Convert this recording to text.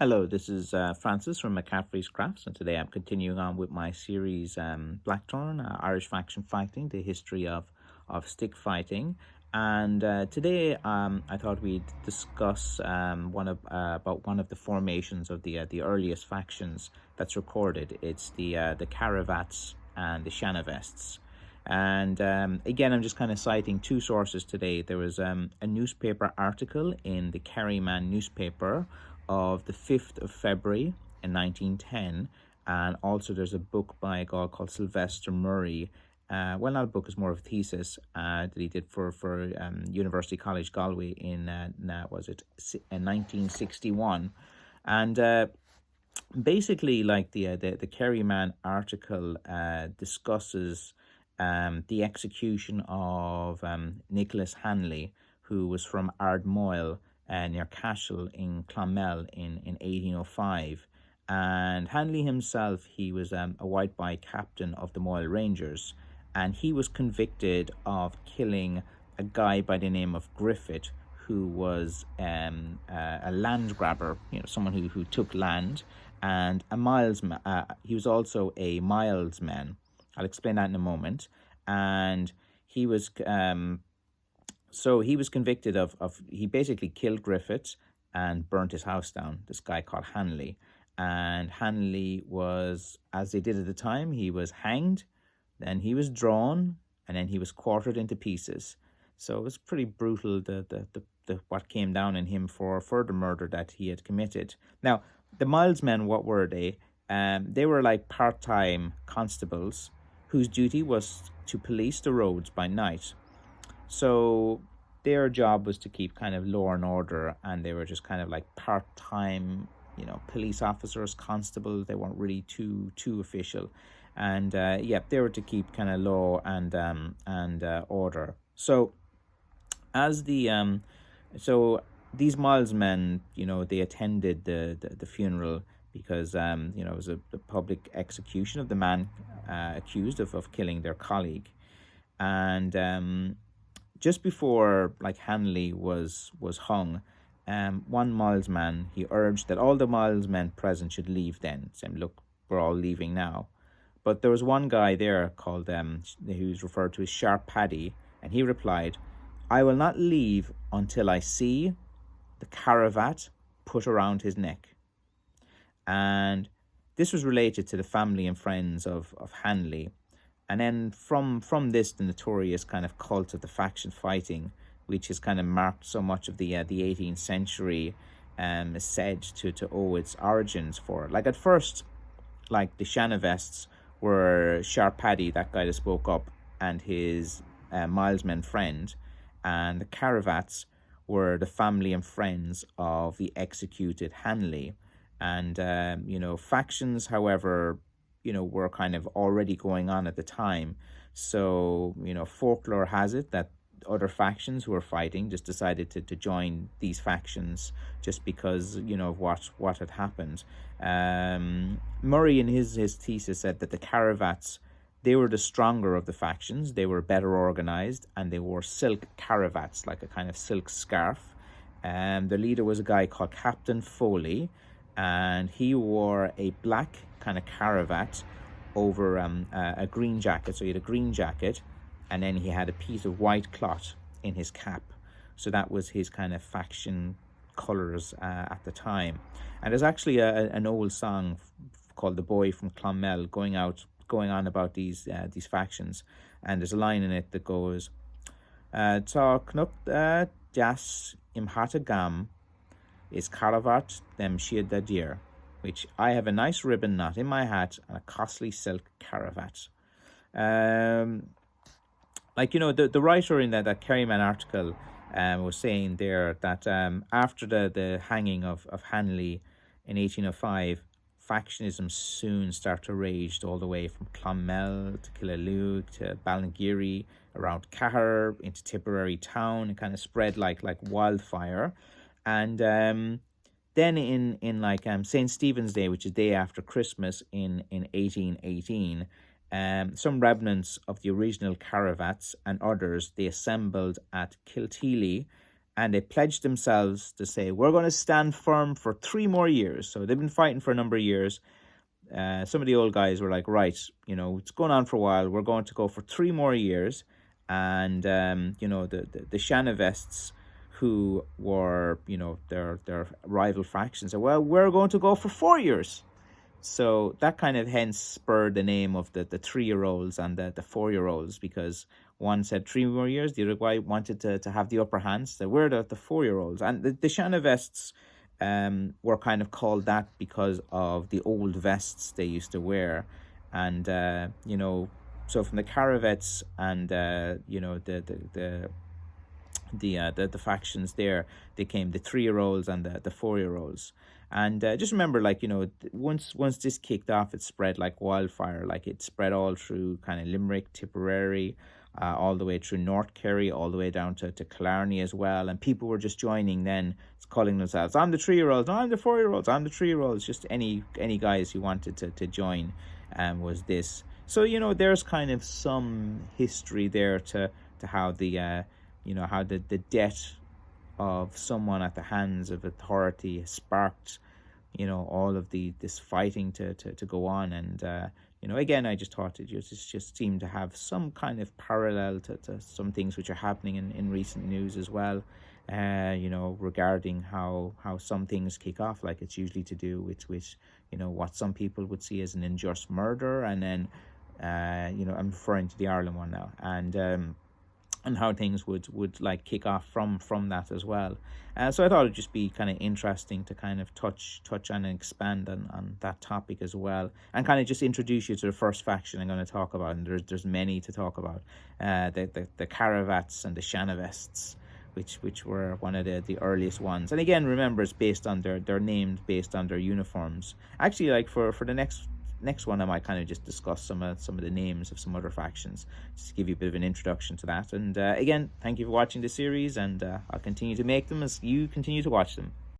Hello, this is Francis from McCaffrey's Crafts, and today I'm continuing on with my series Blackthorn Irish Faction Fighting, the history of stick fighting. And today I thought we'd discuss about one of the formations of the earliest factions that's recorded. It's the Caravats and the Shanavests. And again, I'm just kind of citing two sources today. There was a newspaper article in the Kerryman newspaper of the 5th of February in 1910, and also there's a book by a guy called Sylvester Murray. Well, not a book, it's more of a thesis that he did for University College Galway in 1961, and basically, like the Kerryman article discusses the execution of Nicholas Hanley, who was from Ardmoyle near Cashel in Clonmel in 1805. And Hanley himself, he was a white-bye captain of the Moyle Rangers, and he was convicted of killing a guy by the name of Griffith, who was a land grabber, someone who took land, and a milesman. He was also a milesman. I'll explain that in a moment. And he was he was convicted of he basically killed Griffith and burnt his house down, this guy called Hanley. And Hanley was, as they did at the time, he was hanged, then he was drawn, and then he was quartered into pieces. So it was pretty brutal, the what came down in him for the murder that he had committed. Now, the milesmen, what were they? They were like part-time constables whose duty was to police the roads by night. So their job was to keep kind of law and order, and they were just kind of like part-time, police officers, constables. They weren't really too official, and they were to keep kind of law and order. So as so these milesmen, they attended the funeral because it was a public execution of the man accused of killing their colleague. And just before like Hanley was hung, one milesman, he urged that all the milesmen present should leave then, saying, look, we're all leaving now. But there was one guy there called who's referred to as Sharp Paddy, and he replied, I will not leave until I see the caravat put around his neck. And this was related to the family and friends of Hanley. And then from this, the notorious kind of cult of the faction fighting, which has kind of marked so much of the 18th century, is said to owe its origins for. Like at first, like the Shanavests were Sharp Paddy, that guy that spoke up, and his milesman friend, and the Caravats were the family and friends of the executed Hanley. And factions, however, were kind of already going on at the time. So, folklore has it that other factions who were fighting just decided to join these factions just because, of what had happened. Murray, in his thesis, said that the Caravats, they were the stronger of the factions. They were better organized, and they wore silk caravats, like a kind of silk scarf. The leader was a guy called Captain Foley, and he wore a black kind of caravat over a green jacket. So he had a green jacket, and then he had a piece of white cloth in his cap. So that was his kind of faction colors at the time. And there's actually an old song called "The Boy from Clonmel" going on about these factions, and there's a line in it that goes, "Tá cnocht jas im hata gam is caravat them shiad da dear," which I have a nice ribbon knot in my hat and a costly silk caravat. The writer in that Kerryman article was saying there that after the hanging of Hanley in 1805, factionism soon started to rage all the way from Clonmel to Killaloo to Ballingeary, around Cahir, into Tipperary town. It kind of spread like wildfire. And then in like St. Stephen's Day, which is day after Christmas in 1818, some remnants of the original Caravats and others, they assembled at Kilteely and they pledged themselves to say, we're going to stand firm for 3 more years. So they've been fighting for a number of years. Some of the old guys were like, right, it's going on for a while. We're going to go for 3 more years. And, the Shanna Vests, who were, their rival factions, said, well, we're going to go for 4 years. So that kind of hence spurred the name of the 3-year-olds and the 4-year-olds, because one said 3 more years, the other guy wanted to have the upper hand. So we're the 4-year-olds. And the Shanna Vests were kind of called that because of the old vests they used to wear. And, so from the Caravets and, the factions there, they came the 3-year-olds and the 4-year-olds. And just remember, once this kicked off, it spread like wildfire. Like, it spread all through kind of Limerick, Tipperary, all the way through North Kerry, all the way down to Killarney as well. And people were just joining then, calling themselves, I'm the 3-year-olds, I'm the 4-year-olds, I'm the 3-year-olds. Just any guys who wanted to join was this. So, there's kind of some history there to how the, how the death of someone at the hands of authority has sparked, all of this fighting to go on. And, again, I just thought it just seemed to have some kind of parallel to some things which are happening in recent news as well, regarding how some things kick off, like it's usually to do with what some people would see as an unjust murder. And then, I'm referring to the Ireland one now. And how things would like kick off from that as well. So I thought it'd just be kind of interesting to kind of touch on and expand on that topic as well, and kind of just introduce you to the first faction I'm going to talk about. And there's many to talk about. The Caravats and the Shanna Vests, which were one of the earliest ones. And again, remember, it's based on they're named based on their uniforms. Actually, like for the next one, I might kind of just discuss some of the names of some other factions, just to give you a bit of an introduction to that. And again, thank you for watching the series, and I'll continue to make them as you continue to watch them.